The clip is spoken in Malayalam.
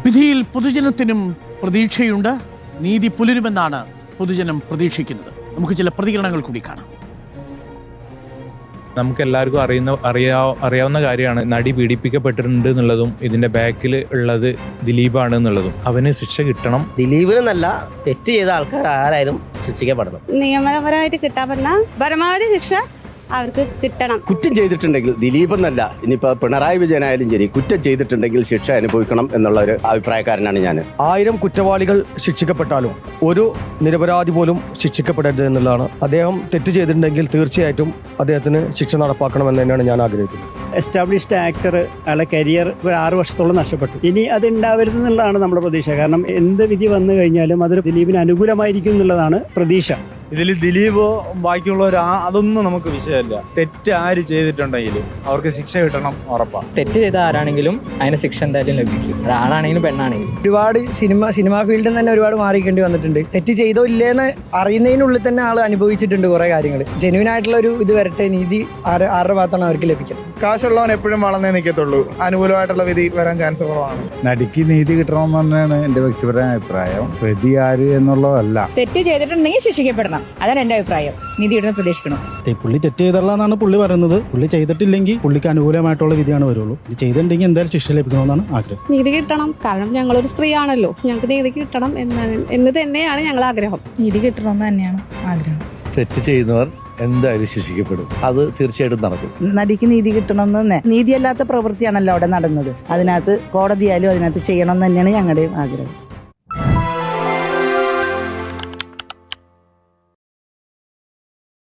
വിധിയിൽ പൊതുജനത്തിനും പ്രതീക്ഷയുണ്ട്. നീതി പുലരുമെന്നാണ് പൊതുജനം പ്രതീക്ഷിക്കുന്നത്. നമുക്ക് ചില പ്രതികരണങ്ങൾ കൂടി കാണാം. നമുക്ക് എല്ലാവർക്കും അറിയാവുന്ന കാര്യമാണ് നടി പീഡിപ്പിക്കപ്പെട്ടിട്ടുണ്ട് എന്നുള്ളതും ഇതിന്റെ ബാക്കിൽ ഉള്ളത് ദിലീപാണ് എന്നുള്ളതും. അവന് ശിക്ഷ കിട്ടണം. ദിലീപിനെന്നല്ല, തെറ്റ് ചെയ്ത ആൾക്കാർ ആരായാലും ശിക്ഷിക്കപ്പെടണം. നിയമപരമായിട്ട് കിട്ടാൻ പറ്റുന്ന പരമാവധി ശിക്ഷ അവർക്ക് കിട്ടണം. കുറ്റം ചെയ്തിട്ടുണ്ടെങ്കിൽ ദിലീപ് എന്നല്ല, ഇനിയിപ്പോ പിണറായി വിജയനായാലും ശരി, കുറ്റം ചെയ്തിട്ടുണ്ടെങ്കിൽ ശിക്ഷ അനുഭവിക്കണം എന്നുള്ള ഒരു അഭിപ്രായക്കാരനാണ് ഞാൻ. 1000 കുറ്റവാളികൾ ശിക്ഷിക്കപ്പെട്ടാലും ഒരു നിരപരാധി പോലും ശിക്ഷിക്കപ്പെടരുത് എന്നുള്ളതാണ്. അദ്ദേഹം തെറ്റ് ചെയ്തിട്ടുണ്ടെങ്കിൽ തീർച്ചയായിട്ടും അദ്ദേഹത്തിന് ശിക്ഷ നടപ്പാക്കണമെന്ന് തന്നെയാണ് ഞാൻ ആഗ്രഹിക്കുന്നത്. എസ്റ്റാബ്ലിഷ്ഡ് ആക്ടർ അയാളെ കരിയർ 6 വർഷത്തോളം നഷ്ടപ്പെട്ടു. ഇനി അത് ഉണ്ടാവരുത് എന്നുള്ളതാണ് നമ്മുടെ പ്രതീക്ഷ. കാരണം എന്ത് വിധി വന്നു കഴിഞ്ഞാലും അത് ദിലീപിന് അനുകൂലമായിരിക്കും എന്നുള്ളതാണ് പ്രതീക്ഷ. ഇതിൽ ദിലീപോ ബാക്കിയുള്ളവർ അതൊന്നും നമുക്ക് വിഷയമല്ല. തെറ്റ് ആര് ചെയ്തിട്ടുണ്ടെങ്കിലും അവർക്ക് ശിക്ഷ കിട്ടണം ഉറപ്പാണ്. തെറ്റ് ചെയ്ത ആരാണെങ്കിലും അതിന് ശിക്ഷ എന്തായാലും ലഭിക്കും. അത് ആണാണെങ്കിലും പെണ്ണാണെങ്കിലും. ഒരുപാട് സിനിമാ ഫീൽഡിൽ തന്നെ ഒരുപാട് മാറിക്കേണ്ടി വന്നിട്ടുണ്ട്. തെറ്റ് ചെയ്തോ ഇല്ലേന്ന് അറിയുന്നതിനുള്ളിൽ തന്നെ ആൾ അനുഭവിച്ചിട്ടുണ്ട് കുറെ കാര്യങ്ങൾ. ജെന്യൂൻ ആയിട്ടുള്ള ഒരു ഇത് വരട്ടെ, നീതി ആരുടെ ഭാഗത്താണ് അവർക്ക് ലഭിക്കുന്നത്. കാശുള്ളവൻ എപ്പോഴും വളർന്നേ നിൽക്കത്തുള്ളൂ. അനുകൂലമായിട്ടുള്ള വിധി വരാൻ ചാൻസ് കുറവാണ്. നടിക്ക് നീതി കിട്ടണമെന്ന് തന്നെയാണ് എന്റെ വ്യക്തിപരമായ അഭിപ്രായം. പ്രതി ആര് എന്നുള്ളതല്ല. തെറ്റ് ചെയ്തിട്ടുണ്ടെങ്കിൽ ശിക്ഷിക്കപ്പെടണം, അതാണ് എന്റെ അഭിപ്രായം. നീതി കിട്ടുന്ന പ്രതീക്ഷിക്കണം. പുള്ളി തെറ്റ് ചെയ്തുള്ളതാണ് പുള്ളി പറയുന്നത്. പുള്ളി ചെയ്തിട്ടില്ലെങ്കിൽ പുള്ളിക്ക് അനുകൂലമായിട്ടുള്ള വിധിയാണ് വരുള്ളൂ. ചെയ്തിട്ടുണ്ടെങ്കിൽ എന്തായാലും ശിക്ഷ ലഭിക്കണമെന്നാണ് ആഗ്രഹം. നീതി കിട്ടണം, കാരണം ഞങ്ങളൊരു സ്ത്രീ ആണല്ലോ. ഞങ്ങൾക്ക് നീതി കിട്ടണം എന്ന് തന്നെയാണ് ഞങ്ങൾ ആഗ്രഹം. നീതി കിട്ടണമെന്ന് തന്നെയാണ് ആഗ്രഹം. തെറ്റ് ചെയ്യുന്നവർ എന്തായാലും ശിക്ഷിക്കപ്പെടും. അത് തീർച്ചയായിട്ടും നടക്കും. നടിക്ക് നീതി കിട്ടണമെന്ന് തന്നെ. നീതിയല്ലാത്ത പ്രവൃത്തിയാണല്ലോ അവിടെ നടന്നത്. അതിനകത്ത് കോടതിയായാലും അതിനകത്ത് ചെയ്യണം എന്ന് തന്നെയാണ് ഞങ്ങളുടെയും ആഗ്രഹം.